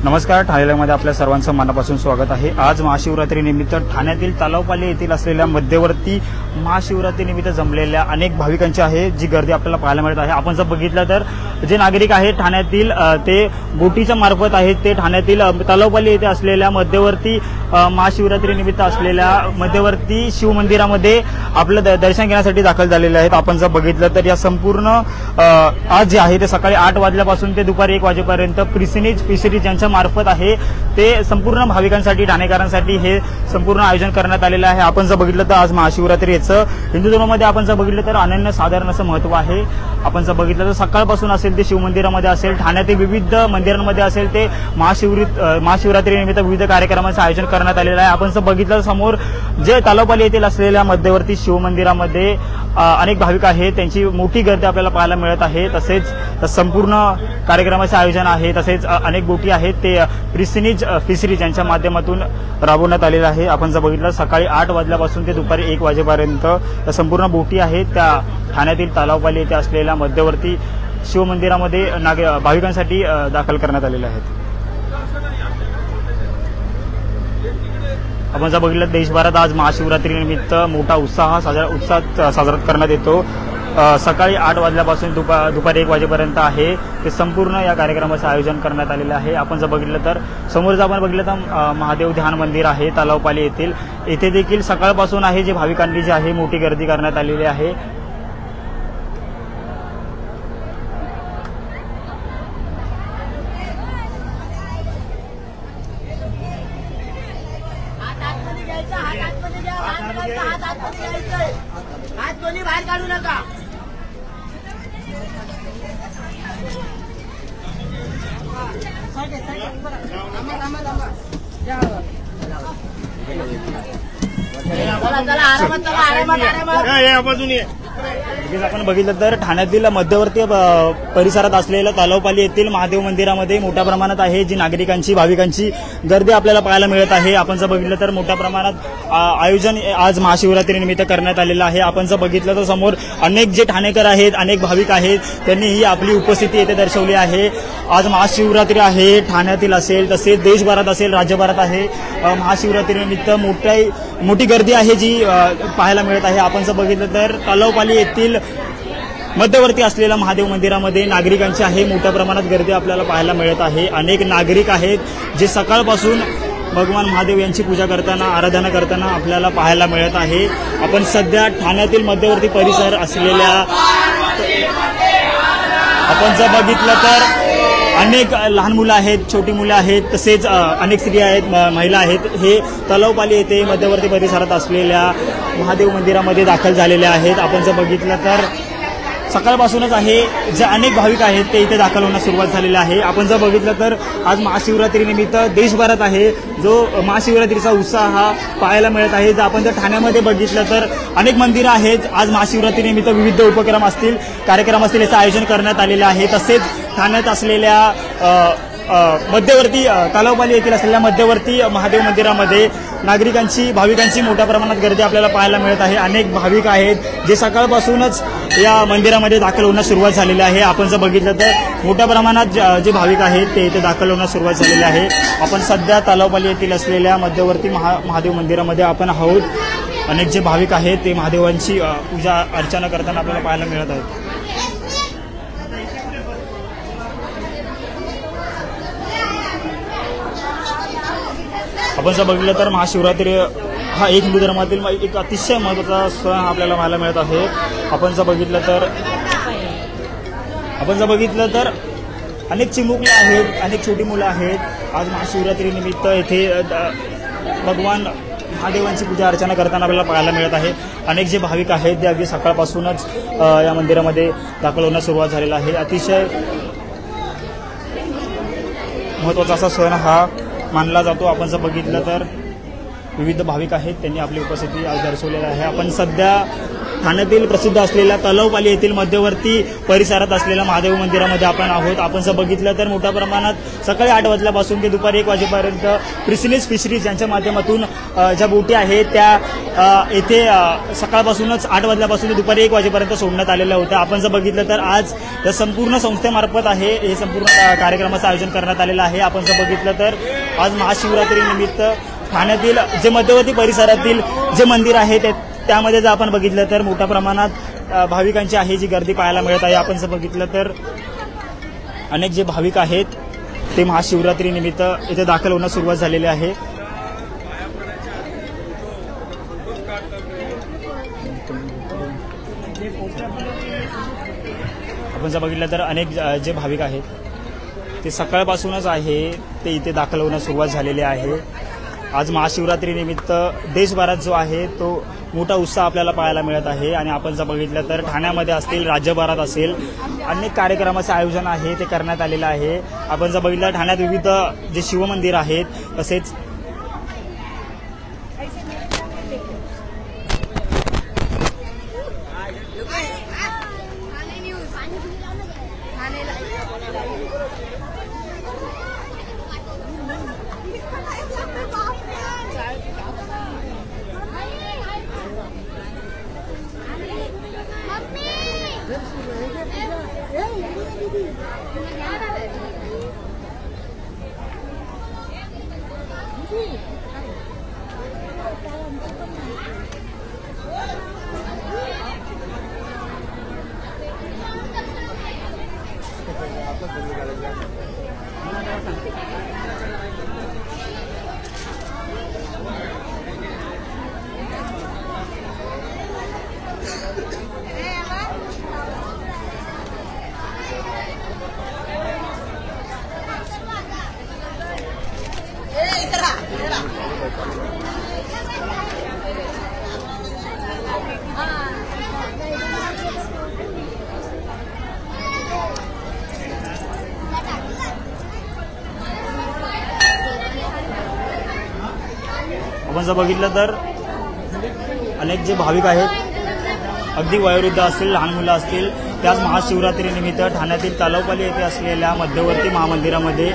नमस्कार, ठाणेमध्ये आपल्या सर्वांचं मनापासून स्वागत आहे। आज महाशिवरात्रीनिमित्त ठाण्यातील तलावपाली येथील असलेल्या मध्यवर्ती महाशिवरात्रीनिमित्त जमलेल्या अनेक भाविकांची आहे जी गर्दी आपल्याला पाहायला मिळत आहे। आपण जर बघितलं तर जे नागरिक आहेत ठाण्यातील ते बोटीच्या मार्फत आहेत ते ठाण्यातील तलावपाली येथे असलेल्या मध्यवर्ती महाशिवरात्रीनिमित्त असलेल्या मध्यवर्ती शिवमंदिरामध्ये आपलं दर्शन घेण्यासाठी दाखल झालेले आहेत। आपण जर बघितलं तर या संपूर्ण आज जे आहे ते सकाळी 8 वाजल्यापासून ते दुपारी 1 वाजेपर्यंत प्रिसिनीज यांच्या मार्फत आहे ते संपूर्ण भाविकांसाठी ठाणेकरांसाठी हे संपूर्ण आयोजन करण्यात आलेलं आहे। आपण जर बघितलं तर आज महाशिवरात्री याचं हिंदू धर्मामध्ये आपण जर बघितलं तर अनन्यसाधारण असं महत्त्व आहे। आपण जर बघितलं तर सकाळपासून असेल ते शिवमंदिरामध्ये असेल ठाण्यातील विविध मंदिरांमध्ये असेल ते महाशिवरात्रीनिमित्त विविध कार्यक्रमांचं आयोजन करण्यात आलेलं आहे। आपण जर बघितलं समोर जे तलावपाली येथील असलेल्या मध्यवर्ती शिवमंदिरामध्ये अनेक भाविक आहेत त्यांची मोठी गर्दी आपल्याला पाहायला मिळत आहे। तसेच संपूर्ण कार्यक्रमाचे आयोजन आहे तसेच अनेक बोटी आहेत ते फिशरीज यांच्या माध्यमातून राबवण्यात आलेलं आहे। आपण जर बघितलं सकाळी 8 वाजल्यापासून ते दुपारी 1 वाजेपर्यंत संपूर्ण बोटी आहेत त्या ठाण्यातील तलावपाली येथे असलेल्या मध्यवर्ती शिवमंदिरामध्ये भाविकांसाठी दाखल करण्यात आलेल्या आहेत। आपण जर बघितलं देशभरात आज महाशिवरात्रीनिमित्त मोठा उत्साह साजरा करण्यात येतो। सकाळी 8 वाजल्यापासून दुपारी 1 वाजेपर्यंत आहे ते संपूर्ण या कार्यक्रमाचं आयोजन करण्यात आलेलं आहे। आपण जर बघितलं तर समोर जर आपण बघितलं तर महादेव ध्यान मंदिर आहे तलावपाली येथील येथे देखील सकाळपासून आहे जे भाविकांनी जी आहे मोठी गर्दी करण्यात आलेली आहे। बाहेर काढू नका। आपण बघितलं तर ठाण्यातील मध्यवर्ती परिसरात असलेल्या तलावपाली येथील महादेव मंदिरामध्ये मोठ्या प्रमाणात आहे जी नागरिकांची भाविकांची गर्दी आपल्याला पाहायला मिळत आहे। आपण जर बघितलं तर मोठ्या प्रमाणात आयोजन आज महाशिवरात्रीनिमित्त करण्यात आलेलं आहे। आपण जर बघितलं तर समोर अनेक जे ठाणेकर आहेत अनेक भाविक आहेत त्यांनी ही आपली उपस्थिती येथे दर्शवली आहे। आज महाशिवरात्री आहे ठाण्यातील असेल तसेच देशभरात असेल राज्यभरात आहे महाशिवरात्रीनिमित्त मोठी गर्दी आहे जी पाहायला मिळत आहे। आपण जर बघितलं तर तलावपाली येथील मध्यवर्ती असलेल्या महादेव मंदिरामध्ये नागरिकांची आहे मोठ्या प्रमाणात गर्दी आपल्याला पाहायला मिळत आहे। अनेक नागरिक आहेत जे सकाळपासून भगवान महादेव यांची पूजा करताना आराधना करताना आपल्याला पाहायला मिळत आहे। आपण सध्या ठाण्यातील मध्यवर्ती परिसर असलेल्या आपण जर बघितलं तर अनेक लहान मुलं आहेत छोटी मुलं आहेत तसेच अनेक स्त्रिया आहेत महिला आहेत हे तलावपाली येथे मध्यवर्ती परिसरात असलेल्या महादेव मंदिरामध्ये दाखल झालेले आहेत। आपण जर बघितलं तर सकाळपासूनच आहे जे अनेक भाविक आहेत ते इथे दाखल होण्यास सुरुवात झालेली आहे। आपण जर बघितलं तर आज महाशिवरात्रीनिमित्त देशभरात आहे जो महाशिवरात्रीचा उत्साह हा पाहायला मिळत आहे। जर आपण जर ठाण्यामध्ये बघितलं तर अनेक मंदिरं आहेत आज महाशिवरात्रीनिमित्त विविध उपक्रम असतील कार्यक्रम असतील याचं आयोजन करण्यात आलेलं आहे। तसेच ठाण्यात असलेल्या मध्यवर्ती तलावपाली येथील असलेल्या मध्यवर्ती महादेव मंदिरामध्ये भाविकांची मोठ्या प्रमाणात गर्दी आपल्याला पाहायला मिळत आहे। अनेक भाविक आहेत जे सकाळपासूनच या मंदिरामध्ये दाखल होण्यास सुरुवात झालेली आहे। आपण जर बघितलं तर मोठ्या प्रमाणात जे भाविक आहेत ते इथे दाखल होण्यास सुरुवात झालेली आहे। आपण सध्या तलावपाली येथील असलेल्या मध्यवर्ती महादेव मंदिरामध्ये आपण आहोत। अनेक जे भाविक आहेत ते महादेवांची पूजा अर्चना करताना आपल्याला पाहायला मिळत आहेत। आपण जर बघितलं तर महाशिवरात्री हा एक हिंदू धर्मातील एक अतिशय महत्त्वाचा सण आपल्याला पाहायला मिळत आहे। आपण जर बघितलं तर अनेक चिमुकले आहेत अनेक छोटी मुलं आहेत आज महाशिवरात्रीनिमित्त येथे भगवान महादेवांची पूजा अर्चना करताना आपल्याला पाहायला मिळत आहे। अनेक जे भाविक आहेत ते अगदी सकाळपासूनच या मंदिरामध्ये दाखल होण्यास सुरुवात झालेला आहे। अतिशय महत्त्वाचा असा सण हा मानला जातो। आपण जर बघितलं तर विविध भाविक आहेत त्यांनी आपली उपस्थिती आज दर्शवलेली आहे। आपण सध्या ठाण्यातील प्रसिद्ध असलेल्या तलावपाली येथील मध्यवर्ती परिसरात असलेल्या महादेव मंदिरामध्ये आपण आहोत. आपण जर बघितलं तर मोठ्या प्रमाणात सकाळी 8 वाजल्यापासून ते दुपारी 1 वाजेपर्यंत प्रिसिलिस फिशरीज यांच्या माध्यमातून ज्या बोटी आहेत त्या येथे सकाळपासूनच 8 वाजल्यापासून ते दुपारी 1 वाजेपर्यंत सोडण्यात आलेल्या होत्या. आपण जर बघितलं तर आज या संपूर्ण संस्थेमार्फत आहे हे संपूर्ण कार्यक्रमाचं आयोजन करण्यात आलेलं आहे. आपण जर बघितलं तर आज महाशिवरात्रीनिमित्त ठाण्यातील जे मध्यवर्ती परिसरातील जे मंदिर आहे त्यामध्ये जर आपण बघितलं तर मोठ्या प्रमाणात भाविकांची आहे जी गर्दी पाहायला मिळत आहे. आपण जर बघितलं तर अनेक जे भाविक आहेत ते महाशिवरात्रीनिमित्त इथे दाखल होण्यास सुरुवात झालेली आहे. आपण जर बघितलं तर अनेक जे भाविक आहेत ते सकाळपासूनच आहे ते इथे दाखल होण्यास सुरुवात झालेली आहे. आज महाशिवरात्रीनिमित्त देशभरात जो आहे तो मोठा उत्साह आपल्याला पाहायला मिळत आहे. आणि आपण जर बघितलं तर ठाण्यामध्ये असतील, राज्यभरात असेल, अनेक कार्यक्रमाचं आयोजन आहे ते करण्यात आलेलं आहे. आपण जर बघितलं ठाण्यात विविध जे शिवमंदिर आहेत तसेच आपण जर बघितलं तर अनेक जे भाविक आहेत अगदी वयोवृद्ध असतील, लहान मुलं असतील, त्याच महाशिवरात्रीनिमित्त ठाण्यातील तलावपाली येथे असलेल्या मध्यवर्ती महामंदिरामध्ये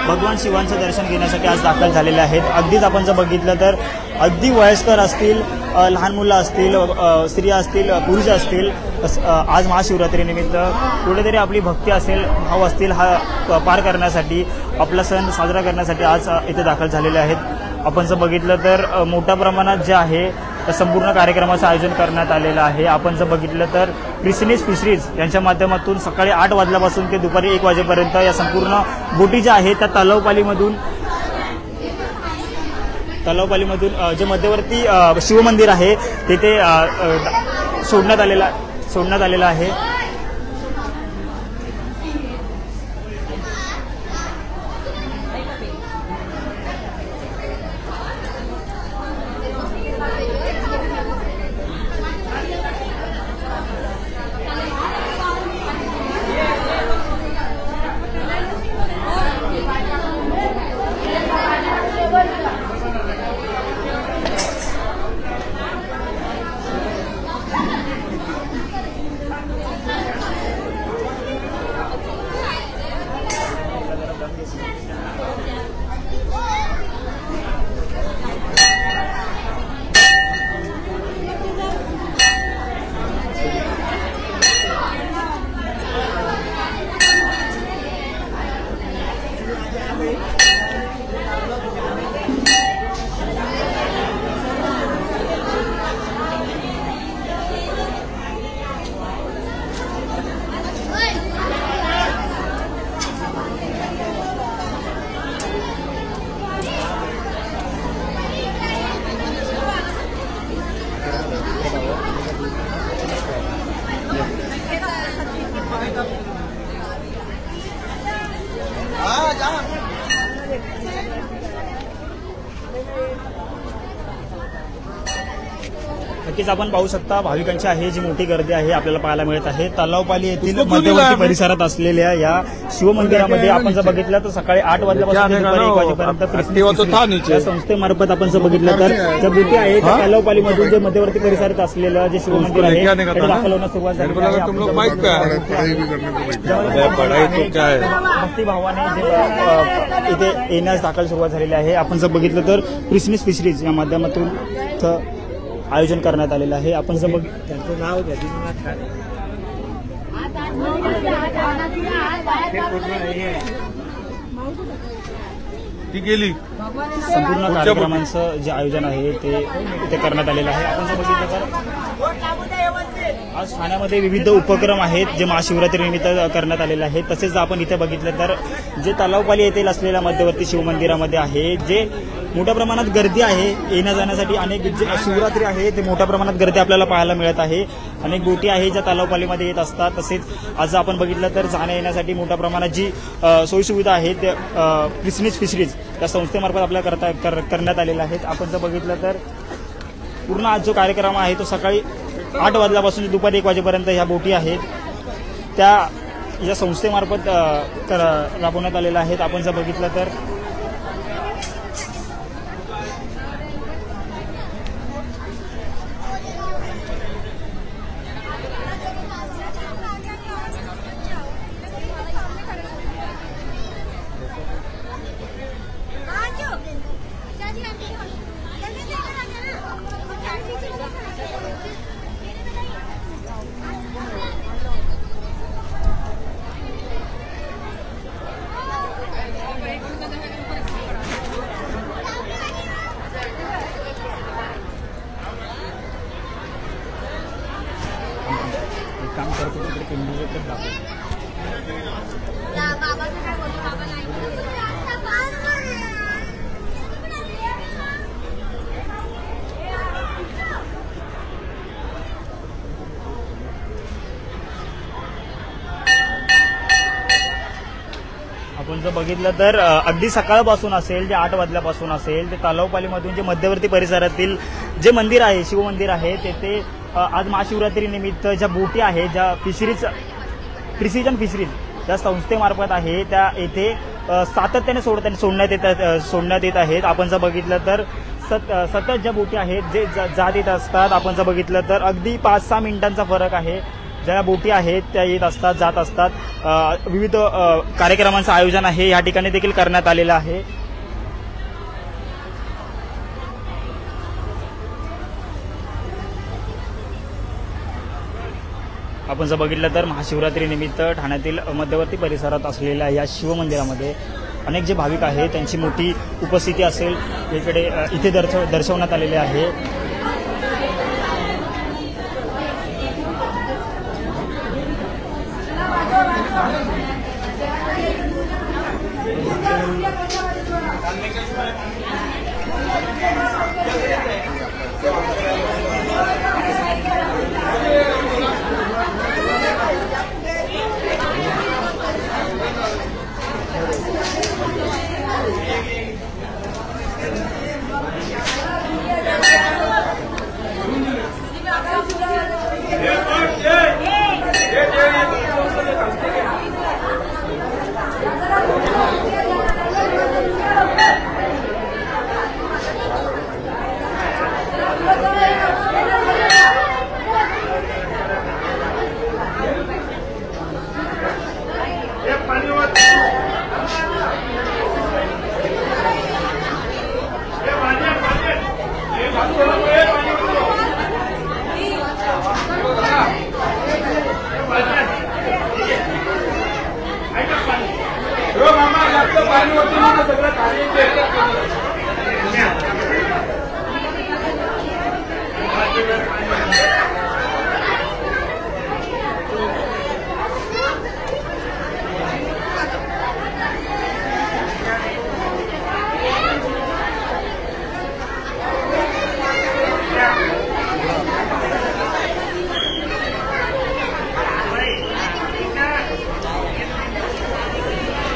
भगवान शिवांचं दर्शन घेण्यासाठी आज दाखल झालेले आहेत. अगदीच आपण जर बघितलं तर अगदी वयस्कर असतील, लहान मुलं असतील, स्त्रिया असतील, पुरुष असतील, आज महाशिवरात्रीनिमित्त कुठेतरी आपली भक्ती असेल, भाव असतील हा पार करण्यासाठी, आपला सण साजरा करण्यासाठी आज इथे दाखल झालेले आहेत. आपण जर बघितलं तर मोठ्या प्रमाणात जे आहे संपूर्ण कार्यक्रमाचं आयोजन करण्यात आलेलं आहे. आपण जर बघितलं तर प्रिसिलिस फिशरीज यांच्या माध्यमातून सकाळी 8 वाजल्यापासून ते दुपारी 1 वाजेपर्यंत या संपूर्ण बोटी ज्या आहेत त्या तलावपालीमधून जे मध्यवर्ती शिवमंदिर आहे तिथे सोडण्यात आलेलं आहे. नक्कीच आपण पाहू शकता भाविकांची आहे जी मोठी गर्दी आहे आपल्याला पाहायला मिळत आहे. तलावपाली येथील मध्यवर्ती परिसरात असलेल्या या शिवमंदिरामध्ये आपण जर बघितलं तर सकाळी 8 वाजल्यापासून दुपारी 1 वाजेपर्यंत या संस्थेमार्फत आपण जर बघितलं तर ज्या बोटी आहेत तलावपालीमधून जे मध्यवर्ती परिसरात असलेलं जे शिवमंदिर आहे ते दाखवण्यास सुरुवात झाली आहे. भक्तिभावाने जे इथे येण्यास दाखल सुरुवात झालेली आहे. आपण जर बघितलं तर क्रिसमस फिशरीज या माध्यमातून आयोजन करण्यात आलेलं आहे. आपण जर त्यांचं नाव ती गेली संपूर्ण कार्यक्रमांचं जे आयोजन आहे ते इथे करण्यात आलेलं आहे. आपण जर बघितलं तर आज ठाण्यामध्ये विविध उपक्रम आहेत जे महाशिवरात्रीनिमित्त करण्यात आलेले आहेत. तसेच आपण इथे बघितलं तर जे तलावपाली येथील असलेल्या मध्यवर्ती शिवमंदिरामध्ये आहे जे मोठ्या प्रमाणात गर्दी आहे. येण्या जाण्यासाठी अनेक जे शिवरात्री आहे ते मोठ्या प्रमाणात गर्दी आपल्याला पाहायला मिळत आहे. अनेक बोटी आहे ज्या तलावपालीमध्ये येत असतात. तसेच आज आपण बघितलं तर जाण्या येण्यासाठी मोठ्या प्रमाणात जी सोयीसुविधा आहेत ते क्रिसमस फिशरीज या संस्थेमार्फत आपल्याला करण्यात आलेल्या आहेत. आपण जर बघितलं तर पूर्ण आज जो कार्यक्रम आहे तो सकाळी 8 वाजल्यापासून दुपारी 1 वाजेपर्यंत ह्या बोटी आहेत त्या या संस्थेमार्फत राबवण्यात आलेल्या आहेत. आपण जर बघितलं तर काम करतो तिकडे केंद्रीय दाखवतो. आपण जर बघितलं तर अगदी सकाळपासून असेल जे 8 वाजल्यापासून असेल ते तलावपालीमधून जे मध्यवर्ती परिसरातील जे मंदिर आहे शिवमंदिर आहे तेथे आज महाशिवरात्रीनिमित्त ज्या बोटी आहेत ज्या फिशरीज प्रिसिजन फिशरीज त्या संस्थेमार्फत आहे त्या येथे सातत्याने सोडण्यात येत आहेत. आपण जर बघितलं तर सतत ज्या बोटी आहेत जे जात येत असतात. आपण जर बघितलं तर अगदी 5-6 मिनिटांचा फरक आहे. ज्या बोटी आहेत त्या येत असतात जात असतात. विविध कार्यक्रमांचं आयोजन आहे या ठिकाणी देखील करण्यात आलेलं आहे. आपण जर बघितलं तर महाशिवरात्रीनिमित्त ठाण्यातील मध्यवर्ती परिसरात असलेल्या या शिवमंदिरामध्ये अनेक जे भाविक आहेत त्यांची मोठी उपस्थिती असेल इथे दर्शवण्यात आलेले आहे.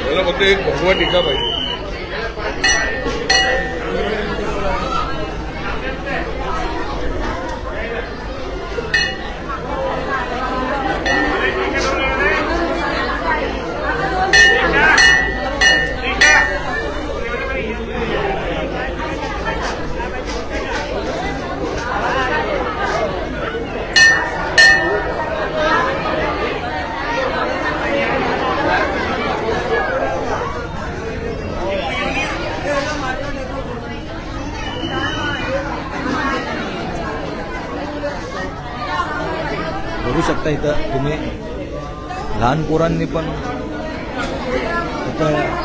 मला फक्त एक भगवा टीका पाहिजे. शकता इथं तुम्ही लहान पोरांनी पण इथं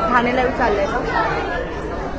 ठाणे लाईव्ह चाललंय का?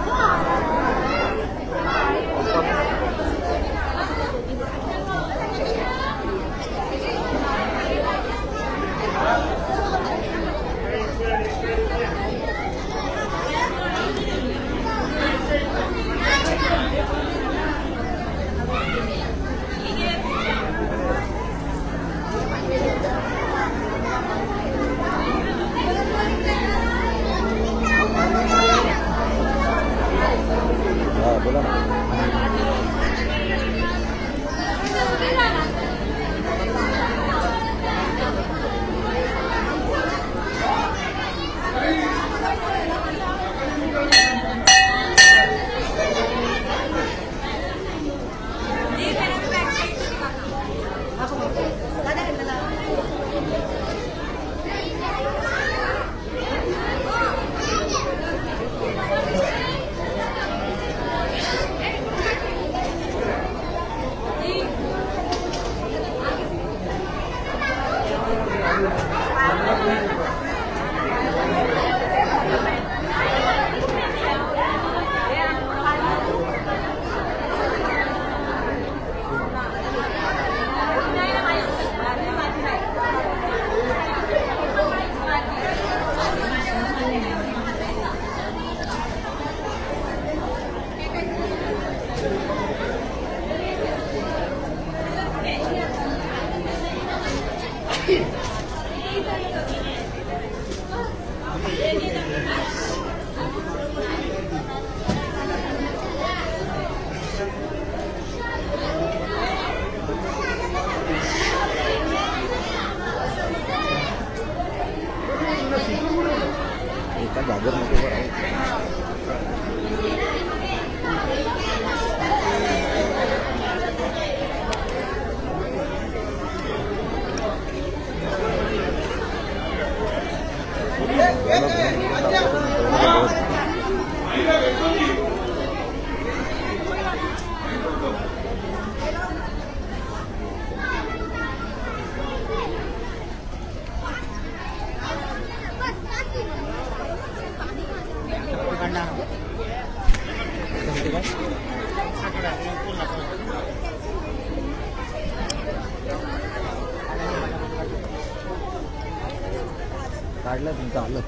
काढलं तुमचं आलं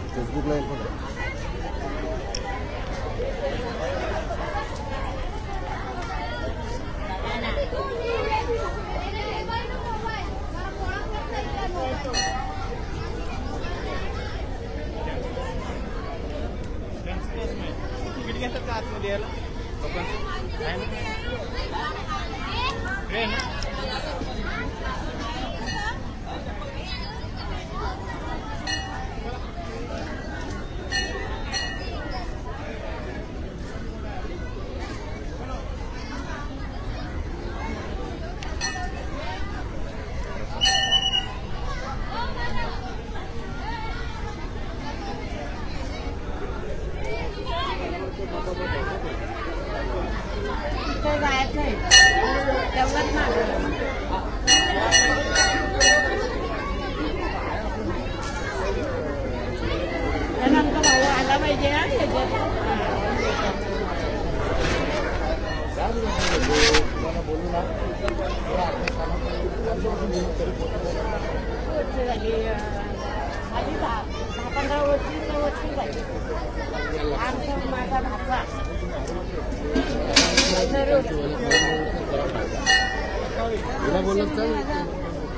फेसबुकला येईल बघा.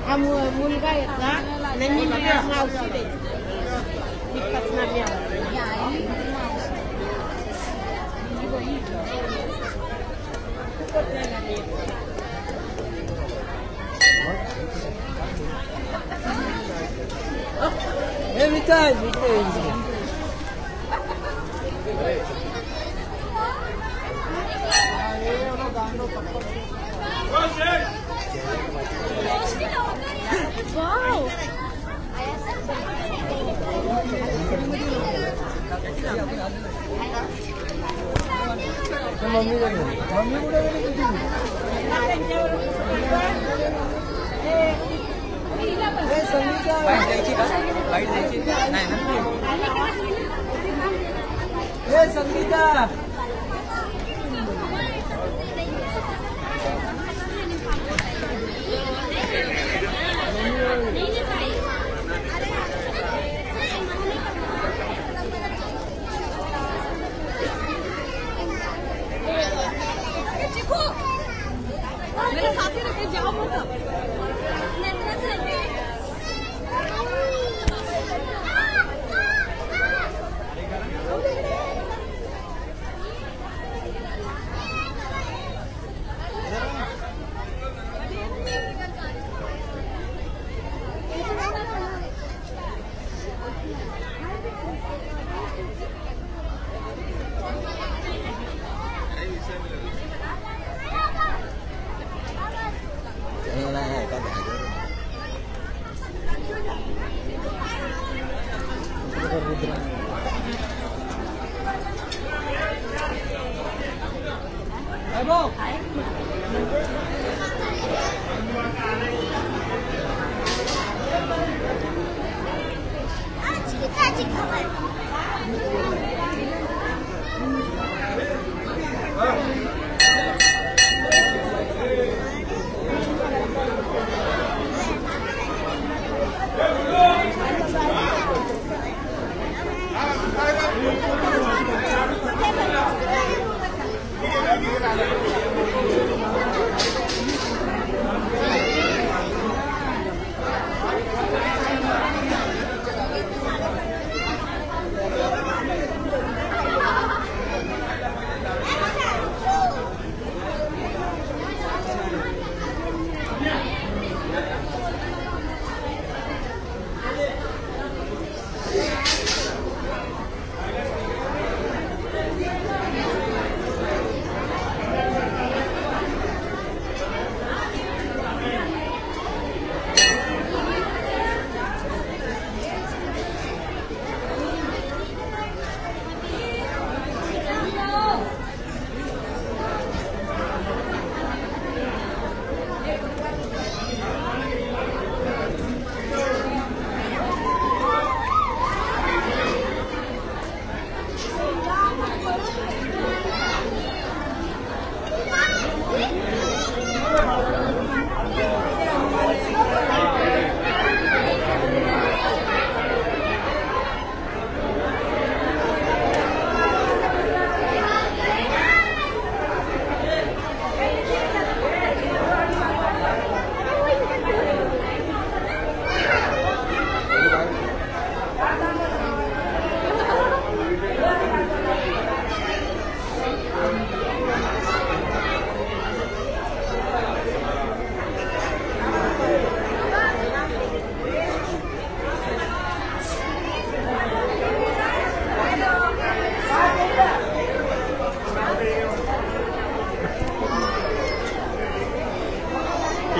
हा मुलगा आहेत ना त्यांनी मावशी द्यायची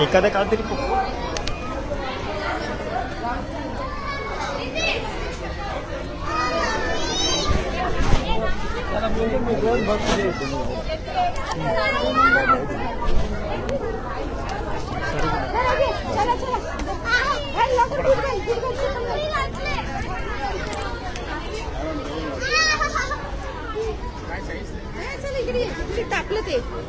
एखाद्या काळ तरी येते.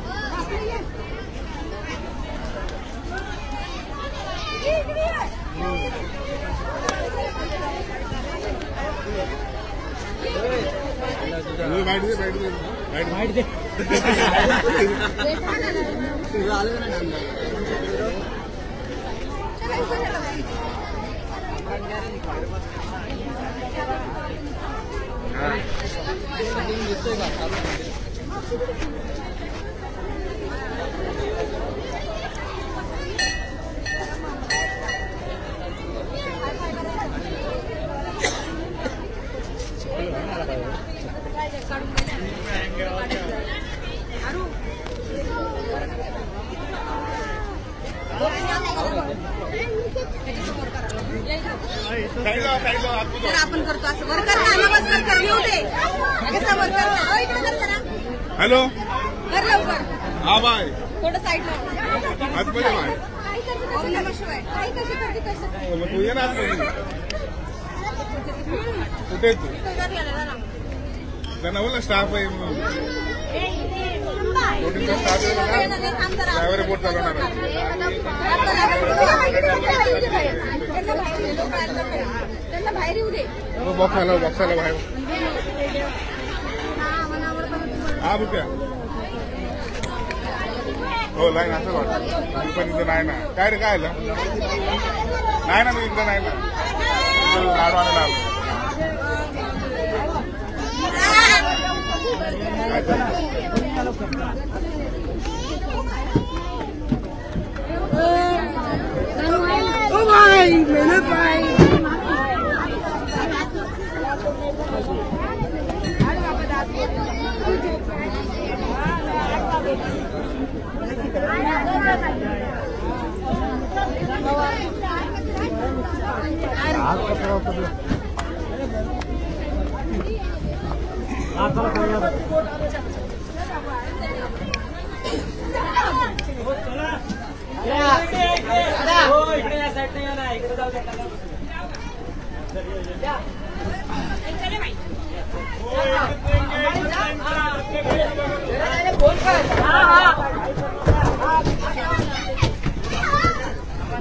आपण करतो असं वर्कर येऊ दे. हॅलो कर लवकर. हा बाय थोडं साईडला आतमध्ये बाय ओम नमः शिवाय. काही कशी करते कसं मग तू ये ना आतमध्ये. कुठे आहे तू त्यांना बोल ना स्टाफ आहे म्हणून. बोटिंगचा स्टाफ आहे ना ड्रायव्हर बोट चालवणार त्यांना बाहेर येऊ दे. बॉक्साला बाहेर. हा रुपया हो लाईन असं वाटतं. मी पण इथं नाही ना. काय रे काय आलं नाही ना. मी इथं नाही ना. लाडू आणायला आलो.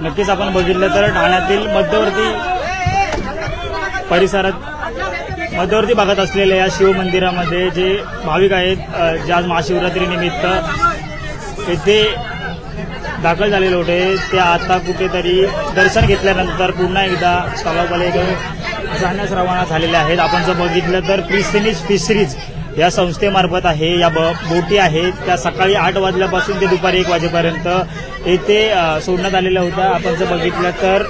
नक्कीच आपण बघितलं तर ठाण्यातील मध्यवर्ती भागात असलेल्या या शिवमंदिरामध्ये जे भाविक आहेत जे आज महाशिवरात्रीनिमित्त येथे दाखल झालेले होते ते आता कुठेतरी दर्शन घेतल्यानंतर पुन्हा एकदा तलावाला जाण्यास रवाना झालेले आहेत. आपण जर बघितलं तर प्रिस्टिनीज फिशरीज या संस्थेमार्फत आहे. या बोटी आहेत त्या सकाळी 8 वाजल्यापासून ते दुपारी 1 वाजेपर्यंत येथे सोडण्यात आलेल्या होत्या. आपण जर बघितलं तर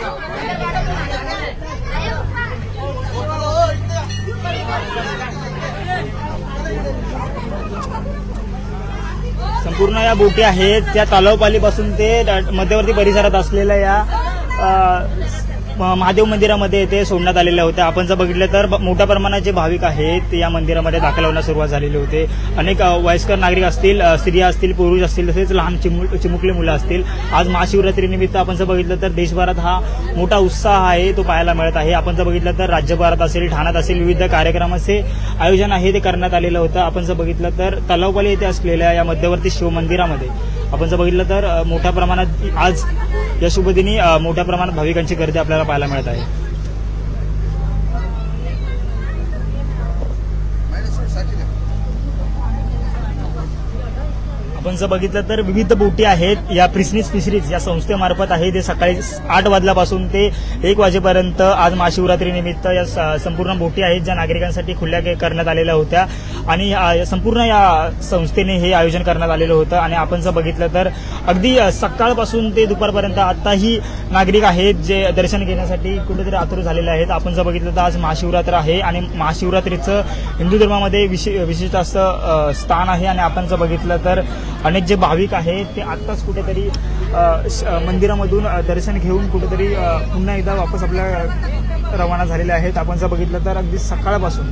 संपूर्ण या बोटी आहेत त्या तलावपालीपासून ते मध्यवर्ती परिसरात असलेल्या या महादेव मंदिरामध्ये ते सोडण्यात आलेल्या होत्या. आपण जर बघितलं तर मोठ्या प्रमाणाचे भाविक आहेत या मंदिरामध्ये दाखल होण्यास सुरुवात झालेली होते. अनेक वयस्कर नागरिक असतील, स्त्रिया असतील, पुरुष असतील, तसेच लहान चिमुकले मुलं असतील. आज महाशिवरात्रीनिमित्त आपण जर बघितलं तर देशभरात हा मोठा उत्साह आहे तो पाहायला मिळत आहे. आपण जर बघितलं तर राज्यभरात असेल, ठाण्यात असेल, विविध कार्यक्रमाचे आयोजन आहे ते करण्यात आलेलं होतं. आपण जर बघितलं तर तलावपाली येथे असलेल्या या मध्यवर्ती शिवमंदिरामध्ये आपण जर बघितलं तर मोठ्या प्रमाणात आज या शुभदिनी मोठ्या प्रमाणात भाविकांची गर्दी आपल्याला पाहायला मिळत आहे. आपण जर बघितलं तर विविध बोटी आहेत या प्रिस्टिनीज फिशरीज या संस्थेमार्फत आहे. ते सकाळी 8 वाजल्यापासून ते 1 वाजेपर्यंत आज महाशिवरात्रीनिमित्त या संपूर्ण बोटी आहेत ज्या नागरिकांसाठी खुल्या करण्यात आलेल्या होत्या आणि संपूर्ण या संस्थेने हे आयोजन करण्यात आलेलं होतं. आणि आपण जर बघितलं तर अगदी सकाळपासून ते दुपारपर्यंत आताही नागरिक आहेत जे दर्शन घेण्यासाठी कुठेतरी आतुर झालेले आहेत. आपण जर बघितलं तर आज महाशिवरात्र आहे आणि महाशिवरात्रीचं हिंदू धर्मामध्ये विशिष्ट असं स्थान आहे. आणि आपण जर बघितलं तर अनेक जे भाविक आहेत ते आत्ताच कुठेतरी मंदिरामधून दर्शन घेऊन कुठेतरी पुन्हा एकदा वापस आपल्या रवाना झालेले आहेत. आपण जर बघितलं तर अगदी सकाळपासून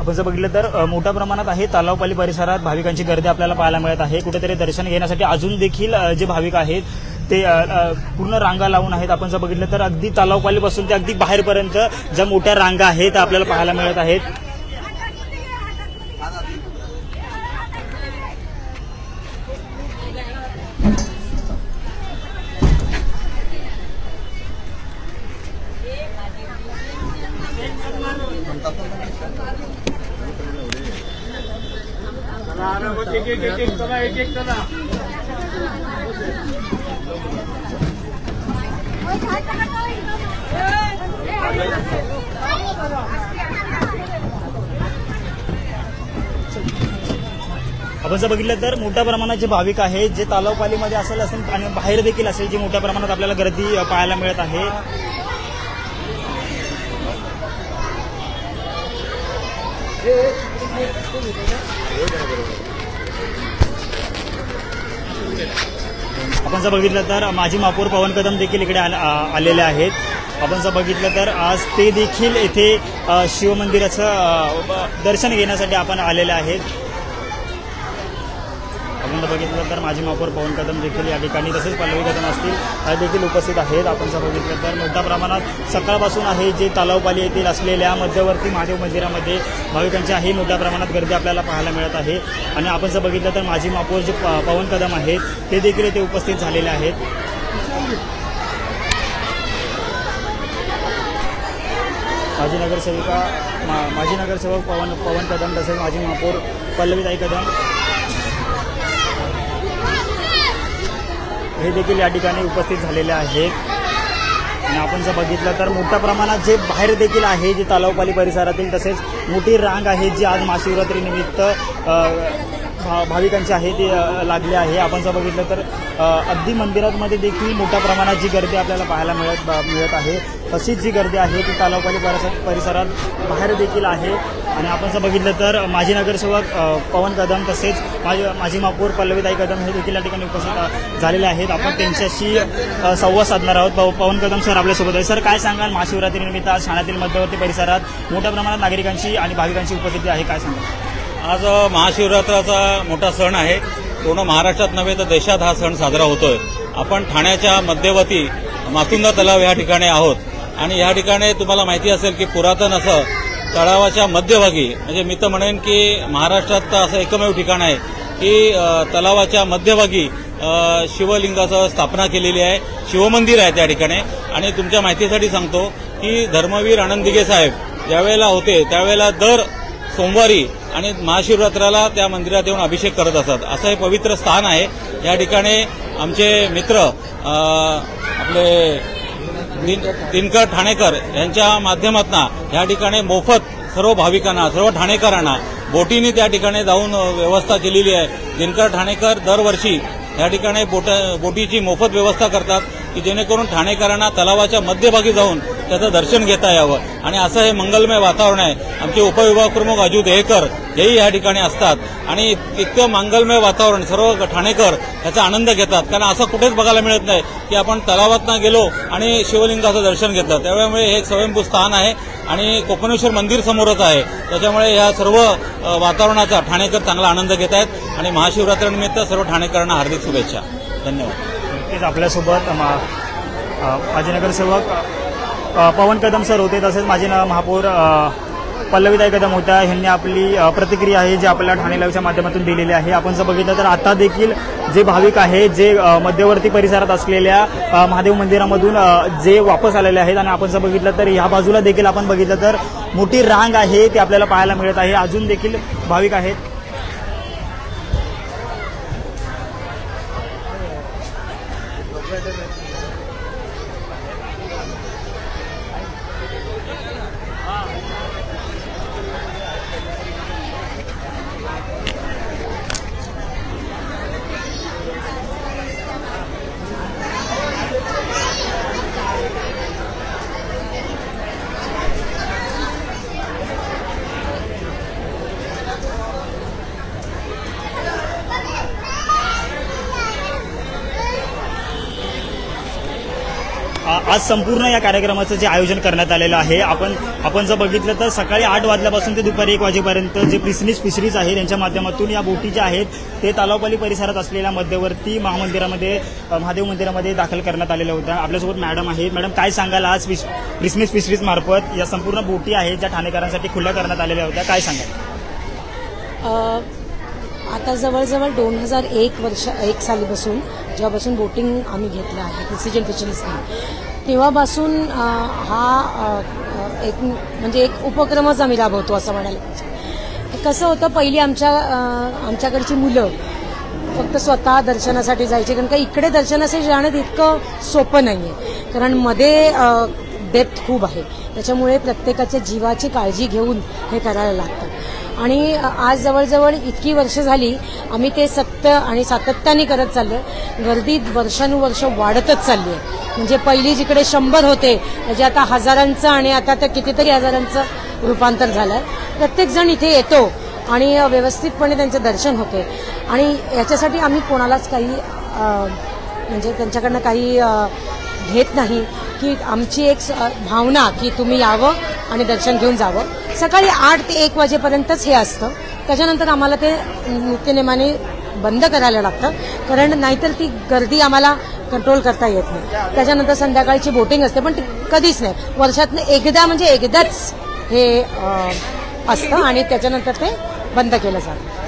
आपण जर बघितलं तर मोठ्या प्रमाणात आहे तलावपाली परिसरात भाविकांची गर्दी आपल्याला पाहायला मिळत आहे. कुठेतरी दर्शन घेण्यासाठी अजून देखील जे भाविक आहेत ते पूर्ण रांगा लावून आहेत. आपण जर बघितलं तर अगदी तलावपालीपासून ते अगदी बाहेरपर्यंत ज्या मोठ्या रांगा आहेत त्या आपल्याला पाहायला मिळत आहेत. आपण जर बघितलं तर मोठ्या प्रमाणात जे भाविक आहेत जे तलावपालीमध्ये असेल आणि बाहेर देखील असेल जी मोठ्या प्रमाणात आपल्याला गर्दी पाहायला मिळत आहे. आपण जर बघितलं तर माजी महापौर पवन कदम देखील इकडे आलेले आहेत. आपण जर बघितलं तर आज ते देखील येथे शिवमंदिराचं दर्शन घेण्यासाठी आपण आलेले आहेत. आपण जर बघितलं तर माजी महापौर पवन कदम देखील या ठिकाणी तसेच पल्लवी कदम असतील देखील उपस्थित आहेत. आपण जर बघितलं तर मोठ्या प्रमाणात सकाळपासून आहे जे तलावपाली येथील असलेल्या मध्यवर्ती महादेव मंदिरामध्ये भाविकांची आहे मोठ्या प्रमाणात गर्दी आपल्याला पाहायला मिळत आहे. आणि आपण जर बघितलं तर माजी महापौर जे पवन कदम आहेत ते देखील येथे उपस्थित झालेले आहेत. माजी नगरसेवक पवन कदम तसेच माजी महापौर पल्लवीताई कदम हे देखील या ठिकाणी उपस्थित झालेले आहेत. आणि आपण जर बघितलं तर मोठ्या प्रमाणात जे बाहेर देखील आहे जे तलावपाली परिसरातील तसेच मोठी रांग आहे जी आज महाशिवरात्रीनिमित्त भाविकांची आहे ती लागली आहे. आपण जर बघितलं तर अगदी मंदिरामध्ये देखील मोठ्या प्रमाणात जी गर्दी आपल्याला पाहायला मिळत आहे तशीच जी गर्दी आहे ती तलावपाली परिसरात बाहेर देखील आहे. आणि आपण जर बघितलं तर माजी नगरसेवक पवन कदम तसेच माजी महापौर पल्लवीताई कदम हे देखील या ठिकाणी उपस्थित झालेले आहेत. आपण त्यांच्याशी संवाद साधणार आहोत. पवन कदम सर आपल्यासोबत आहे. सर काय सांगाल महाशिवरात्रीनिमित्त आज ठाण्यातील मध्यवर्ती परिसरात मोठ्या प्रमाणात नागरिकांची आणि भाविकांची उपस्थिती आहे, काय सांगाल? आज महाशिवरात्राचा मोठा सण आहे. पूर्ण महाराष्ट्रात नव्हे तर देशात हा सण साजरा होतोय. आपण ठाण्याच्या मध्यवर्ती मातुंगा तलाव या ठिकाणी आहोत आणि या ठिकाणी तुम्हाला माहिती असेल की पुरातन असं तलावाच्या मध्यभागी म्हणजे मी तर म्हणेन की महाराष्ट्रात असं एकमेव ठिकाण आहे की तलावाच्या मध्यभागी शिवलिंगाचं स्थापना केलेली आहे. शिवमंदिर आहे त्या ठिकाणी. आणि तुमच्या माहितीसाठी सांगतो की धर्मवीर आनंद दिघे साहेब ज्यावेळेला होते त्यावेळेला दर सोमवारी आणि महाशिवरात्राला त्या मंदिरात येऊन अभिषेक करत असतात. असं हे पवित्र स्थान आहे. या ठिकाणी आमचे मित्र आपले दिनकर ठाणेकर यांच्या माध्यमातून या ठिकाणी मोफत सर्व भाविकांना सर्व ठाणेकरांना बोटीने त्या ठिकाणी जाऊन व्यवस्था केलेली आहे. दिनकर ठाणेकर दरवर्षी या ठिकाणी बोटीची मोफत व्यवस्था करतात की जेणेकरून ठाणेकरांना तलावाच्या मध्यभागी जाऊन त्याचं दर्शन घेता यावं. आणि असं हे मंगलमय वातावरण आहे. आमचे उपविभाग प्रमुख अजू देहेकर हेही या ठिकाणी असतात आणि इतकं मंगलमय वातावरण सर्व ठाणेकर याचा आनंद घेतात. कारण असं कुठेच बघायला मिळत नाही की आपण तलावातनं गेलो आणि शिवलिंगाचं दर्शन घेतलं. त्यामुळे हे एक स्वयंभू स्थान आहे आणि कोकणेश्वर मंदिर समोरच आहे. त्याच्यामुळे या सर्व वातावरणाचा ठाणेकर चांगला आनंद घेत आहेत आणि महाशिवरात्रीनिमित्त सर्व ठाणेकरांना हार्दिक शुभेच्छा. धन्यवाद. नक्कीच आपल्यासोबत माजी नगरसेवक पवन कदम सर होते तसेच माजी महापौर पल्लवीताई कदम होत्या. यांनी आपली प्रतिक्रिया आहे जी आपल्याला ठाणे लाईव्हच्या माध्यमातून दिलेली आहे. आपण जर बघितलं तर आता देखील जे भाविक आहेत जे मध्यवर्ती परिसरात असलेल्या महादेव मंदिरामधून जे वापस आलेले आहेत आणि आपण जर बघितलं तर ह्या बाजूला देखील आपण बघितलं तर मोठी रांग आहे ती आपल्याला पाहायला मिळत आहे. अजून देखील भाविक आहेत. आज संपूर्ण या कार्यक्रमाचं जे आयोजन करण्यात आलेलं आहे आपण जर बघितलं तर सकाळी 8 वाजल्यापासून ते दुपारी 1 वाजेपर्यंत जे बिझनेस फिशरीज आहे त्यांच्या माध्यमातून या बोटी ज्या आहेत ते तलावपाली परिसरात असलेल्या मध्यवर्ती महादेव मंदिरामध्ये दाखल करण्यात आलेल्या होत्या. आपल्यासोबत मॅडम आहेत. मॅडम, काय सांगाल आज बिझनेस फिशरीज मार्फत या संपूर्ण बोटी आहेत ज्या ठाणेकरांसाठी खुल्या करण्यात आलेल्या होत्या, काय सांगाल? आता जवळजवळ 2001 सालीपासून जेव्हापासून बोटिंग आम्ही घेतलं आहे प्रिसिजन फिशरीजने, तेव्हापासून हा एक उपक्रमच आम्ही राबवतो असं म्हणायला पाहिजे. कसं होतं, पहिली आमच्याकडची मुलं फक्त स्वतः दर्शनासाठी जायचे, कारण का इकडे दर्शनासाठी जाणं इतकं सोपं नाही आहे, कारण मध्ये डेप्थ खूप आहे, त्याच्यामुळे प्रत्येकाच्या जीवाची काळजी घेऊन हे करायला लागतं. आणि आज जवळजवळ इतकी वर्ष झाली आम्ही ते सातत्याने करत चाललो आहे. गर्दी वर्षानुवर्ष वाढतच चालली आहे. म्हणजे पहिली जिकडे 100 होते म्हणजे आता हजारांचं आणि आता तर कितीतरी हजारांचं रूपांतर झालं आहे. प्रत्येकजण इथे येतो आणि व्यवस्थितपणे त्यांचं दर्शन होते. आणि याच्यासाठी आम्ही कोणालाच काही म्हणजे त्यांच्याकडनं काही घेत नाही, की आमची एक भावना की तुम्ही यावं आणि दर्शन घेऊन जावं. सकाळी 8 ते 1 वाजेपर्यंतच हे असतं. त्याच्यानंतर आम्हाला ते नित्यनेमाने बंद करायला लागतं, कारण नाहीतर ती गर्दी आम्हाला कंट्रोल करता येत नाही. त्याच्यानंतर संध्याकाळची बोटिंग असते, पण ती कधीच नाही, वर्षातनं एकदाच हे असतं आणि त्याच्यानंतर ते बंद केलं जातं.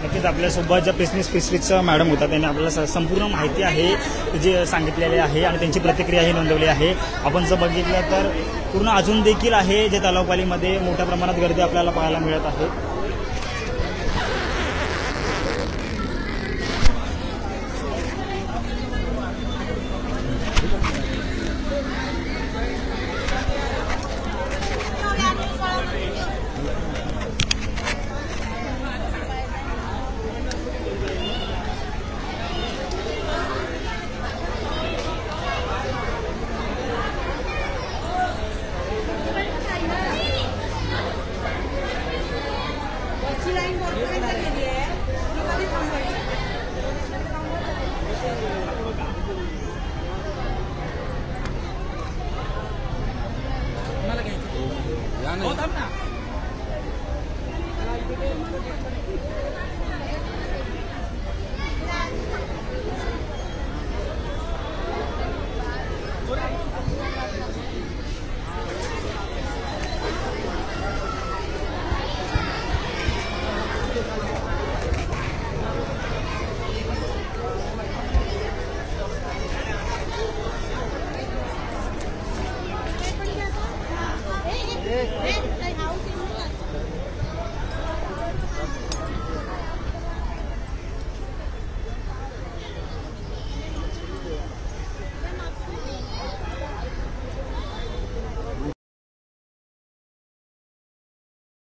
नक्कीच आपल्यासोबत ज्या बिझनेस फिशरीजचा मॅडम होता त्यांनी आपल्याला संपूर्ण माहिती आहे जे सांगितलेली आहे आणि त्यांची प्रतिक्रियाही नोंदवली आहे. आपण जर बघितलं तर पूर्ण अजून देखील आहे जे तलावपालीमध्ये मोठ्या प्रमाणात गर्दी आपल्याला पाहायला मिळत आहे.